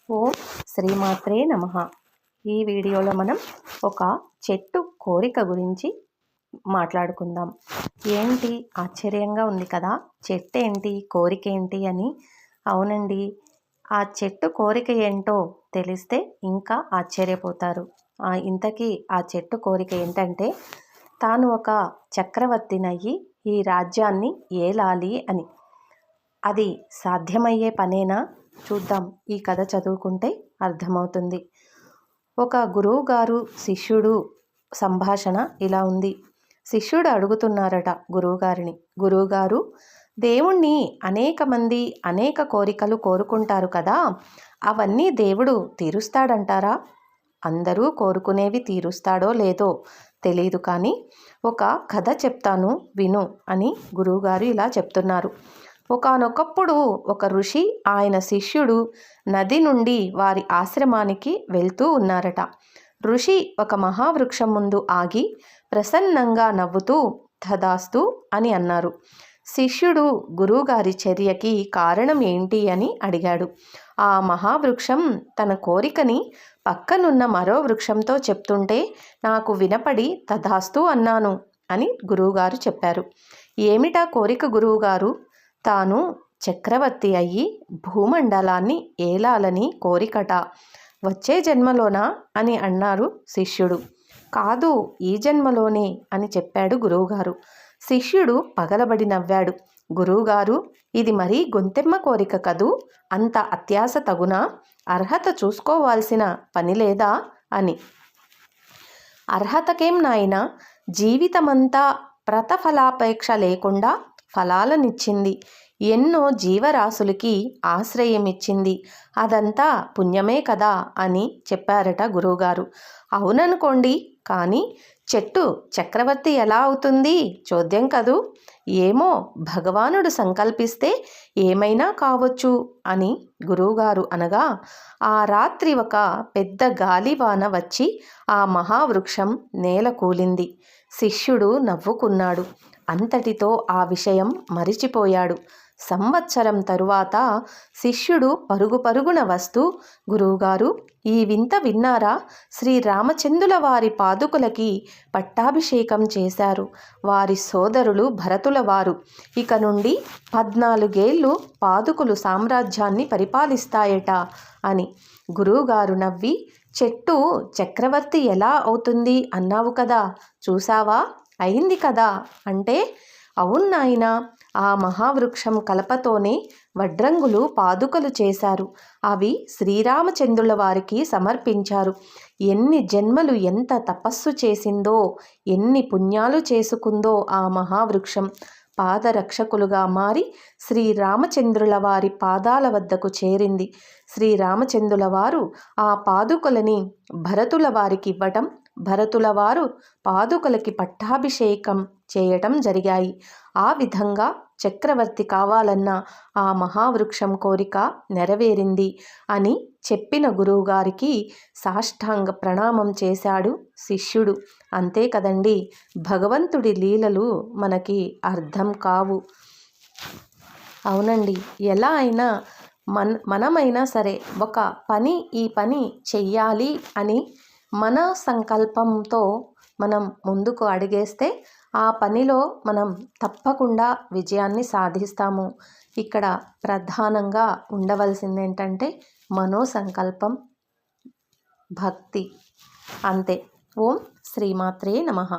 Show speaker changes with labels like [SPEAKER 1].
[SPEAKER 1] ఓం శ్రీమాత్రే నమః. ఈ వీడియోలో మనం ఒక చెట్టు కోరిక గురించి మాట్లాడుకుందాం. ఏంటి ఆశ్చర్యంగా ఉంది కదా, చెట్టు ఏంటి కోరిక ఏంటి అని. అవునండి, ఆ చెట్టు కోరిక ఏంటో తెలిస్తే ఇంకా ఆశ్చర్యపోతారు. ఇంతకీ ఆ చెట్టు కోరిక ఏంటంటే, తాను ఒక చక్రవర్తినయ్యి ఈ రాజ్యాన్ని ఏలాలి అని. అది సాధ్యమయ్యే పనేనా? చూద్దాం, ఈ కథ చదువుకుంటే అర్థమవుతుంది. ఒక గురువు గారు శిష్యుడు సంభాషణ ఇలా ఉంది. శిష్యుడు అడుగుతున్నారట గురువుగారిని, గురువుగారు, దేవుణ్ణి అనేక మంది అనేక కోరికలు కోరుకుంటారు కదా, అవన్నీ దేవుడు తీరుస్తాడంటారా? అందరూ కోరుకునేవి తీరుస్తాడో లేదో తెలియదు, కానీ ఒక కథ చెప్తాను విను అని గురువుగారు ఇలా చెప్తున్నారు. ఒకానొకప్పుడు ఒక ఋషి, ఆయన శిష్యుడు నది నుండి వారి ఆశ్రమానికి వెళ్తూ ఉన్నారట. ఋషి ఒక మహావృక్షం ముందు ఆగి ప్రసన్నంగా నవ్వుతూ తదాస్తు అని అన్నారు. శిష్యుడు గురువుగారి చర్యకి కారణం ఏంటి అని అడిగాడు. ఆ మహావృక్షం తన కోరికని పక్కనున్న మరో వృక్షంతో చెప్తుంటే నాకు వినపడి తదాస్తు అన్నాను అని గురువుగారు చెప్పారు. ఏమిటా కోరిక గురువుగారు? తాను చక్రవర్తి అయ్యి భూమండలాన్ని ఏలాలని కోరికట. వచ్చే జన్మలోనా అని అన్నారు శిష్యుడు. కాదు, ఈ జన్మలోనే అని చెప్పాడు గురువుగారు. శిష్యుడు పగలబడి నవ్వాడు. గురువుగారు, ఇది మరీ గొంతెమ్మ కోరిక కదూ, అంత అత్యాశ తగునా? అర్హత చూసుకోవాల్సిన పని లేదా అని. అర్హతకేం నాయనా, జీవితమంతా ప్రతఫలాపేక్ష లేకుండా ఫలాలనిచ్చింది, ఎన్నో జీవరాశులకి ఆశ్రయమిచ్చింది, అదంతా పుణ్యమే కదా అని చెప్పారట గురువుగారు. అవుననుకోండి, కానీ చెట్టు చక్రవర్తి ఎలా అవుతుంది? చోద్యం కదూ. ఏమో, భగవానుడు సంకల్పిస్తే ఏమైనా కావచ్చు అని గురువుగారు అనగా, ఆ రాత్రి ఒక పెద్ద గాలివాన వచ్చి ఆ మహావృక్షం నేల కూలింది. శిష్యుడు నవ్వుకున్నాడు. అంతటితో ఆ విషయం మరిచిపోయాడు. సంవత్సరం తరువాత శిష్యుడు పరుగు పరుగున వస్తూ, గురువుగారు, ఈ వింత విన్నారా? శ్రీరామచంద్రుల వారి పాదుకులకి పట్టాభిషేకం చేశారు. వారి సోదరులు భరతుల వారు. ఇక నుండి 14 ఏళ్ళు పాదుకులు సామ్రాజ్యాన్ని పరిపాలిస్తాయట అని. గురువుగారు నవ్వి, చెట్టు చక్రవర్తి ఎలా అవుతుంది అన్నావు కదా, చూసావా, అయింది కదా అంటే, అవును నాయనా, ఆ మహావృక్షం కలపతోనే వడ్రంగులు పాదుకలు చేశారు. అవి శ్రీరామచంద్రుల వారికి సమర్పించారు. ఎన్ని జన్మలు ఎంత తపస్సు చేసిందో, ఎన్ని పుణ్యాలు చేసుకుందో ఆ మహావృక్షం. పాదరక్షకులుగా మారి శ్రీరామచంద్రుల వారి పాదాల వద్దకు చేరింది. శ్రీరామచంద్రుల వారు ఆ పాదుకలని భరతుల వారికి ఇవ్వటం, భరతుల వారు పాదుకలకి పట్టాభిషేకం చేయటం జరిగాయి. ఆ విధంగా చక్రవర్తి కావాలన్న ఆ మహావృక్షం కోరిక నెరవేరింది అని చెప్పిన గురువుగారికి సాష్టాంగ ప్రణామం చేశాడు శిష్యుడు. అంతే కదండి, భగవంతుడి లీలలు మనకి అర్థం కావు. అవునండి, ఎలా అయినా మనమైనా సరే ఒక పని, ఈ పని చెయ్యాలి అని మన సంకల్పంతో మనం ముందుకు అడిగేస్తే ఆ పనిలో మనం తప్పకుండా విజయాన్ని సాధిస్తాము. ఇక్కడ ప్రధానంగా ఉండవలసింది ఏంటంటే మనోసంకల్పం, భక్తి, అంతే. ఓం శ్రీమాత్రే నమః.